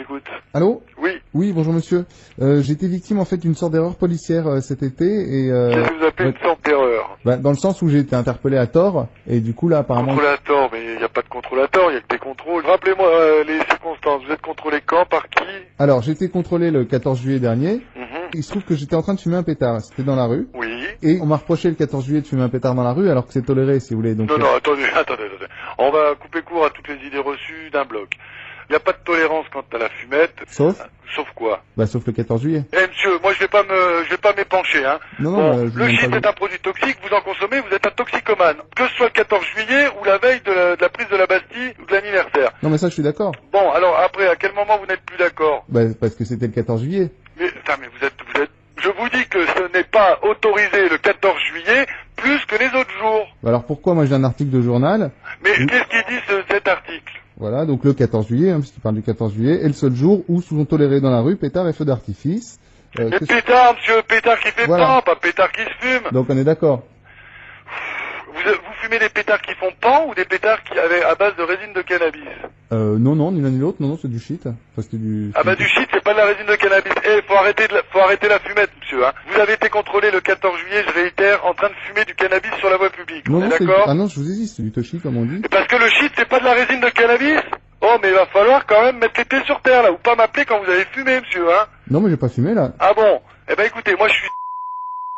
écoute. Allô? Oui. Oui, bonjour monsieur. J'ai été victime en fait d'une sorte d'erreur policière cet été et... Qu'est-ce que vous appelez une sorte d'erreur? Dans le sens où j'ai été interpellé à tort et du coup là apparemment... Contrôle à tort, mais il n'y a pas de contrôle à tort, il n'y a que des contrôles. Rappelez-moi les circonstances, vous êtes contrôlé quand, par qui? Alors j'ai été contrôlé le 14 juillet dernier. Il se trouve que j'étais en train de fumer un pétard, c'était dans la rue. Oui. Et on m'a reproché le 14 juillet de fumer un pétard dans la rue alors que c'est toléré si vous voulez. Donc, Non, attendez. On va couper court à toutes les idées reçues d'un bloc. Il n'y a pas de tolérance quant à la fumette. Sauf? Sauf quoi? Sauf le 14 juillet. Eh monsieur, moi je vais pas m'épancher, hein. Non, bon, le shit est un produit toxique, vous en consommez, vous êtes un toxicomane. Que ce soit le 14 juillet ou la veille de la prise de la Bastille ou de l'anniversaire. Non mais ça je suis d'accord. Bon, alors après, à quel moment vous n'êtes plus d'accord? Parce que c'était le 14 juillet. Mais vous êtes... Je vous dis que ce n'est pas autorisé le 14 juillet plus que les autres jours. Alors pourquoi moi j'ai un article de journal? Mais qu'est-ce qu'il dit cet article? Voilà, donc le 14 juillet, puisqu'il parle du 14 juillet, est le seul jour où sont tolérés dans la rue pétards et feux d'artifice. Mais pétard, monsieur, pétard qui fait pan, pas pétard qui se fume. Donc on est d'accord. Vous fumez des pétards qui font pan ou des pétards à base de résine de cannabis? Non, ni l'un ni l'autre, non, c'est du shit. Enfin, c'était du... du shit, c'est pas de la résine de cannabis. Faut arrêter la fumette, monsieur, hein. Vous avez été contrôlé le 14 juillet, je réitère, en train de fumer du cannabis sur la voie publique. Non, d'accord? Ah non, je vous ai dit, c'est du toshi, comme on dit. Parce que le shit, c'est pas de la résine de cannabis? Oh, mais il va falloir quand même mettre les pieds sur terre, là, ou pas m'appeler quand vous avez fumé, monsieur, hein. Non, mais j'ai pas fumé, là. Ah bon? Eh ben, écoutez, moi, je suis...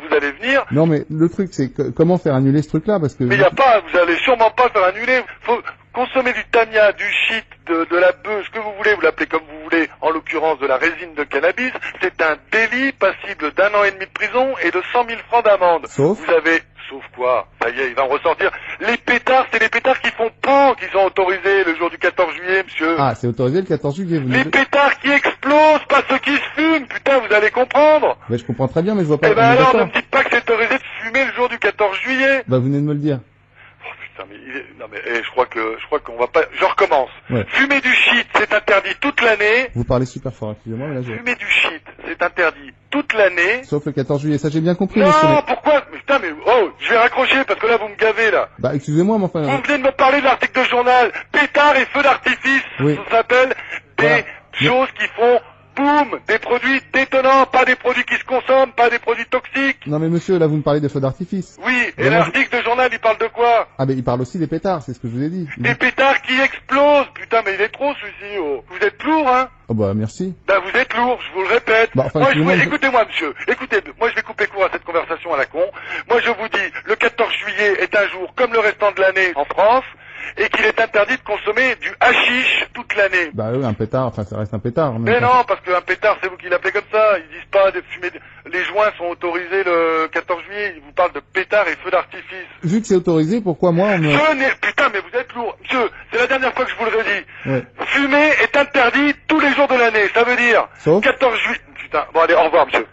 Vous allez venir. Non, mais le truc, c'est comment faire annuler ce truc-là, parce que... Mais vous allez sûrement pas faire annuler. Faut consommer du tania, du shit, de la bœuf, ce que vous voulez, vous l'appelez comme vous voulez, en l'occurrence de la résine de cannabis. C'est un délit passible d'1 an et demi de prison et de 100 000 francs d'amende. Sauf? Sauf quoi? Ça y est, il va en ressortir. Les pétards, c'est les pétards qui font pan qui sont autorisés le jour du 14 juillet, monsieur. Ah, c'est autorisé le 14 juillet, vous Les pétards qui explosent, pas ceux qui se fument, putain, vous allez comprendre. Mais je comprends très bien, mais je vois pas... Eh ben alors, ne me dites pas que c'est autorisé de fumer le jour du 14 juillet. Vous venez de me le dire. Oh putain, je crois qu'on va pas... Je recommence. Ouais. Fumer du shit, c'est interdit toute l'année. Vous parlez super fort, excusez-moi, mais là Fumer du shit, c'est interdit toute l'année. Sauf le 14 juillet, ça j'ai bien compris, non, monsieur. Pourquoi? Putain, je vais raccrocher parce que là, vous me gavez, là. Excusez-moi, mais enfin... Vous venez de me parler de l'article de journal. Pétard et feux d'artifice. Oui. Ça s'appelle des choses qui font boum, des produits détonnants, pas des produits qui se consomment, pas des produits toxiques. Non mais monsieur, là vous me parlez des feux d'artifice. Oui, et l'article de journal, il parle de quoi? Ah mais il parle aussi des pétards, c'est ce que je vous ai dit. Des pétards qui explosent. Putain, mais il est trop celui-ci, oh. Vous êtes lourd, hein? Oh merci. Vous êtes lourd, je vous le répète. Écoutez-moi, monsieur. Écoutez, moi je vais couper court à cette conversation à la con. Moi je vous dis, le 14 juillet est un jour comme le restant de l'année en France, et qu'il est interdit de consommer du hashish toute l'année. Oui, un pétard, ça reste un pétard. Mais non, parce qu'un pétard, c'est vous qui l'appelez comme ça. Ils disent pas de fumer... Les joints sont autorisés le 14 juillet. Ils vous parlent de pétards et feux d'artifice. Vu que c'est autorisé, pourquoi moi on me... Putain, mais vous êtes lourd. Monsieur, c'est la dernière fois que je vous le redis. Ouais. Fumer est interdit tous les jours de l'année. Ça veut dire... Sauf 14 juillet... Putain, bon allez, au revoir, monsieur.